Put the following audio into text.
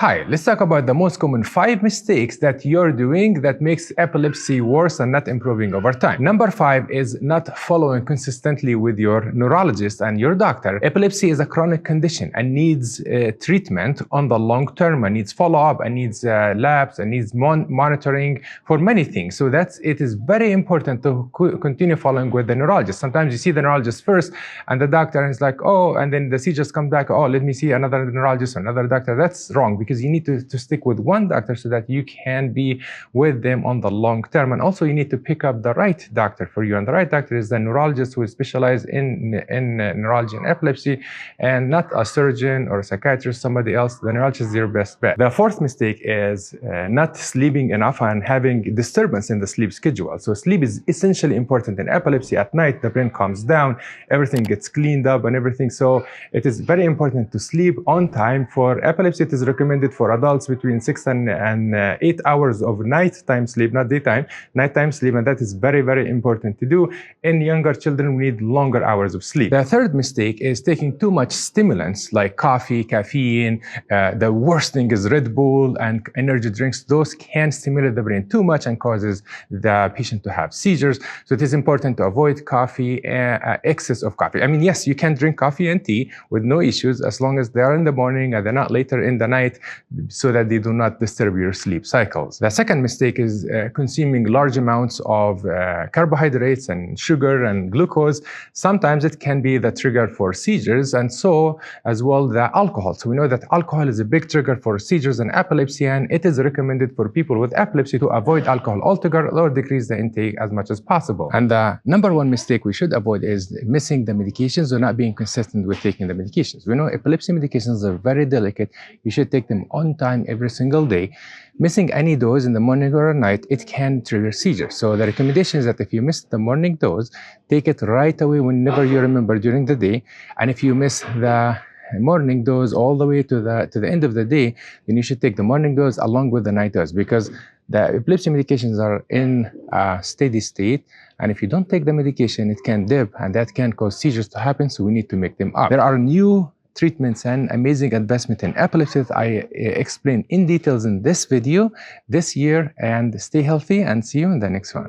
Hi, let's talk about the most common 5 mistakes that you're doing that makes epilepsy worse and not improving over time. Number 5 is not following consistently with your neurologist and your doctor. Epilepsy is a chronic condition and needs treatment on the long term and needs follow-up and needs labs and needs monitoring for many things. So it is very important to continue following with the neurologist. Sometimes you see the neurologist first and the doctor is like, oh, and then the seizures come back, oh, let me see another neurologist or another doctor. That's wrong, because you need to stick with one doctor so that you can be with them on the long term. And also you need to pick up the right doctor for you. And the right doctor is the neurologist who is specialized in neurology and epilepsy, and not a surgeon or a psychiatrist, somebody else. The neurologist is your best bet. The fourth mistake is not sleeping enough and having disturbance in the sleep schedule. So sleep is essentially important in epilepsy. At night, the brain calms down, everything gets cleaned up and everything. So it is very important to sleep on time. For epilepsy, it is recommended for adults between 6 and 8 hours of nighttime sleep, not daytime, nighttime sleep, and that is very, very important to do. In younger children, we need longer hours of sleep. The third mistake is taking too much stimulants like coffee, caffeine. The worst thing is Red Bull and energy drinks. Those can stimulate the brain too much and causes the patient to have seizures. So it is important to avoid coffee, excess of coffee. I mean, yes, you can drink coffee and tea with no issues as long as they are in the morning and they're not later in the night, so that they do not disturb your sleep cycles. The second mistake is consuming large amounts of carbohydrates and sugar and glucose. Sometimes it can be the trigger for seizures, and so as well the alcohol. So we know that alcohol is a big trigger for seizures and epilepsy, and it is recommended for people with epilepsy to avoid alcohol altogether or decrease the intake as much as possible. And the number one mistake we should avoid is missing the medications or not being consistent with taking the medications. We know epilepsy medications are very delicate. You should take them on time every single day. Missing any dose in the morning or at night, it can trigger seizures. So the recommendation is that if you miss the morning dose, take it right away whenever you remember during the day. And if you miss the morning dose all the way to the end of the day, then you should take the morning dose along with the night dose, because the epilepsy medications are in a steady state, and if you don't take the medication, it can dip, and that can cause seizures to happen, so we need to make them up. There are new treatments and amazing advancement in epilepsy that I explain in details in this video this year, and stay healthy and see you in the next one.